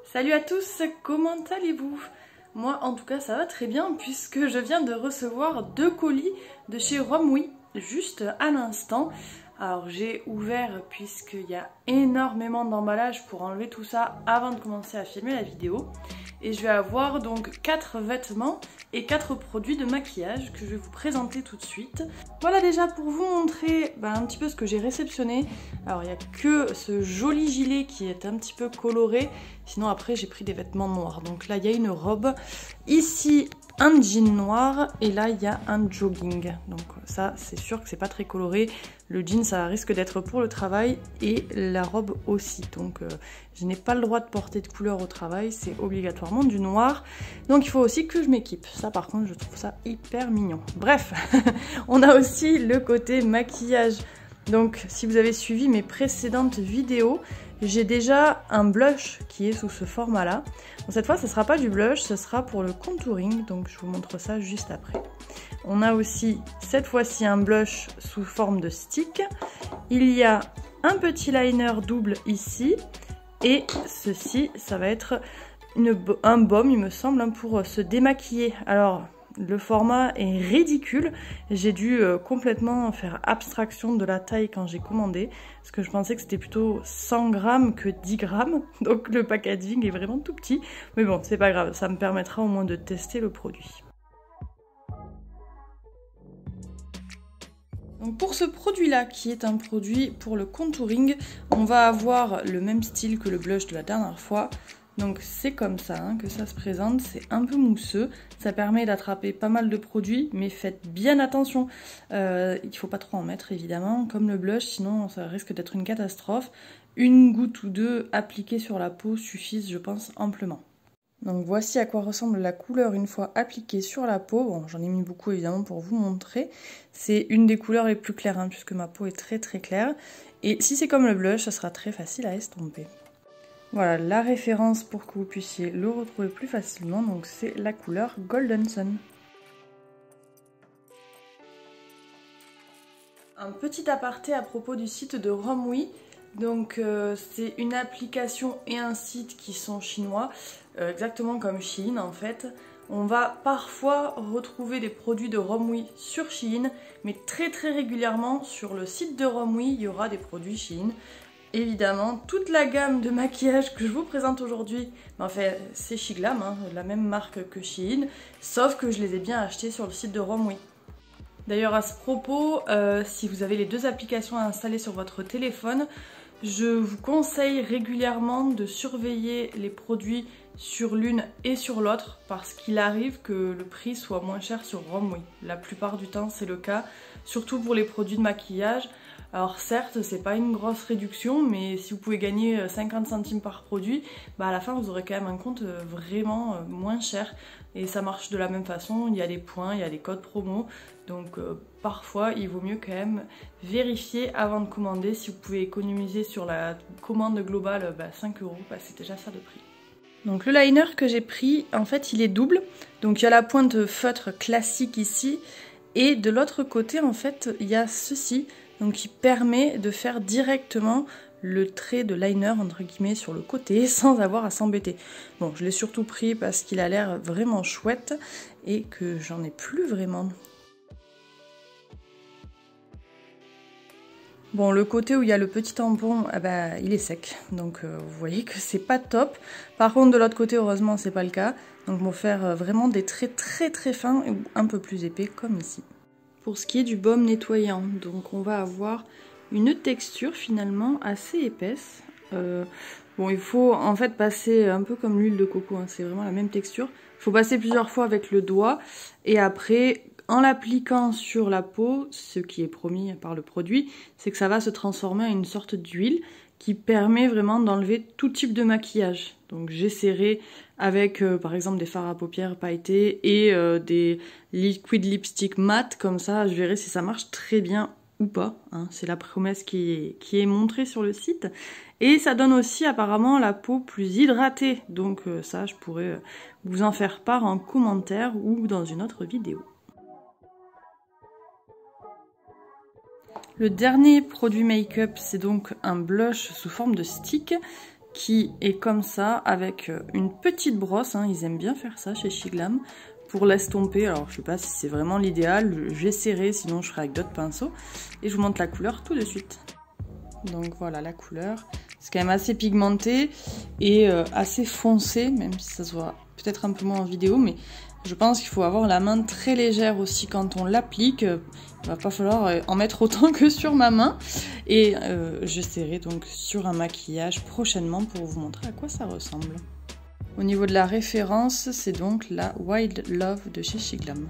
Salut à tous, comment allez-vous? Moi en tout cas ça va très bien puisque je viens de recevoir 2 colis de chez Romwe juste à l'instant. Alors j'ai ouvert puisqu'il y a énormément d'emballage pour enlever tout ça avant de commencer à filmer la vidéo. Et je vais avoir donc 4 vêtements et 4 produits de maquillage que je vais vous présenter tout de suite. Voilà déjà pour vous montrer un petit peu ce que j'ai réceptionné. Alors il n'y a que ce joli gilet qui est un petit peu coloré. Sinon après j'ai pris des vêtements noirs. Donc là il y a une robe. Ici un jean noir et là il y a un jogging. Donc ça c'est sûr que c'est pas très coloré. Le jean ça risque d'être pour le travail et la robe aussi. Donc je n'ai pas le droit de porter de couleur au travail, c'est obligatoirement du noir. Donc il faut aussi que je m'équipe. Ça par contre je trouve ça hyper mignon. Bref, on a aussi le côté maquillage. Donc si vous avez suivi mes précédentes vidéos, j'ai déjà un blush qui est sous ce format là. Bon, cette fois ce ne sera pas du blush, ce sera pour le contouring, donc je vous montre ça juste après. On a aussi cette fois-ci un blush sous forme de stick. Il y a un petit liner double ici et ceci ça va être un baume il me semble pour se démaquiller. Alors le format est ridicule, j'ai dû complètement faire abstraction de la taille quand j'ai commandé, parce que je pensais que c'était plutôt 100 grammes que 10 grammes, donc le packaging est vraiment tout petit, mais bon c'est pas grave, ça me permettra au moins de tester le produit. Donc pour ce produit là, qui est un produit pour le contouring, on va avoir le même style que le blush de la dernière fois. Donc c'est comme ça que ça se présente, c'est un peu mousseux, ça permet d'attraper pas mal de produits, mais faites bien attention, il ne faut pas trop en mettre évidemment, comme le blush, sinon ça risque d'être une catastrophe. Une goutte ou deux appliquées sur la peau suffisent je pense amplement. Donc voici à quoi ressemble la couleur une fois appliquée sur la peau. Bon, j'en ai mis beaucoup évidemment pour vous montrer. C'est une des couleurs les plus claires puisque ma peau est très très claire. Et si c'est comme le blush, ça sera très facile à estomper. Voilà la référence pour que vous puissiez le retrouver plus facilement. Donc c'est la couleur Golden Sun. Un petit aparté à propos du site de Romwe. Donc c'est une application et un site qui sont chinois, exactement comme Shein en fait. On va parfois retrouver des produits de Romwe sur Shein, mais très très régulièrement sur le site de Romwe, il y aura des produits Shein. Évidemment, toute la gamme de maquillage que je vous présente aujourd'hui, en fait c'est Shiglam, la même marque que Shein, sauf que je les ai bien achetés sur le site de Romwe. D'ailleurs à ce propos, si vous avez les deux applications à installer sur votre téléphone, je vous conseille régulièrement de surveiller les produits sur l'une et sur l'autre parce qu'il arrive que le prix soit moins cher sur Romwe. La plupart du temps c'est le cas, surtout pour les produits de maquillage. Alors certes c'est pas une grosse réduction, mais si vous pouvez gagner 50 centimes par produit, à la fin vous aurez quand même un compte vraiment moins cher. Et ça marche de la même façon, il y a des points, il y a des codes promo. Donc parfois il vaut mieux quand même vérifier avant de commander. Si vous pouvez économiser sur la commande globale 5 €, c'est déjà ça de prix. Donc le liner que j'ai pris, en fait il est double. Donc il y a la pointe feutre classique ici. Et de l'autre côté en fait il y a ceci. Donc qui permet de faire directement le trait de liner entre guillemets sur le côté sans avoir à s'embêter. Bon je l'ai surtout pris parce qu'il a l'air vraiment chouette et que j'en ai plus vraiment. Bon, le côté où il y a le petit tampon, il est sec, donc vous voyez que c'est pas top. Par contre, de l'autre côté, heureusement, c'est pas le cas. Donc, on va faire vraiment des traits très très fins et un peu plus épais, comme ici. Pour ce qui est du baume nettoyant, donc on va avoir une texture finalement assez épaisse. Bon, il faut en fait passer un peu comme l'huile de coco, c'est vraiment la même texture. Il faut passer plusieurs fois avec le doigt et après, en l'appliquant sur la peau, ce qui est promis par le produit, c'est que ça va se transformer en une sorte d'huile qui permet vraiment d'enlever tout type de maquillage. Donc j'essaierai avec par exemple des fards à paupières pailletés et des liquid lipstick mat, comme ça je verrai si ça marche très bien ou pas. C'est la promesse qui est montrée sur le site. Et ça donne aussi apparemment la peau plus hydratée. Donc ça je pourrais vous en faire part en commentaire ou dans une autre vidéo. Le dernier produit make-up, c'est donc un blush sous forme de stick qui est comme ça avec une petite brosse, hein, ils aiment bien faire ça chez SheGlam, pour l'estomper. Alors je sais pas si c'est vraiment l'idéal, j'essaierai, sinon je ferai avec d'autres pinceaux. Et je vous montre la couleur tout de suite. Donc voilà la couleur, c'est quand même assez pigmenté et assez foncé, même si ça se voit peut-être un peu moins en vidéo, mais je pense qu'il faut avoir la main très légère aussi quand on l'applique. Il va pas falloir en mettre autant que sur ma main. Et j'essaierai donc sur un maquillage prochainement pour vous montrer à quoi ça ressemble. Au niveau de la référence, c'est donc la Wild Love de chez SheGlam.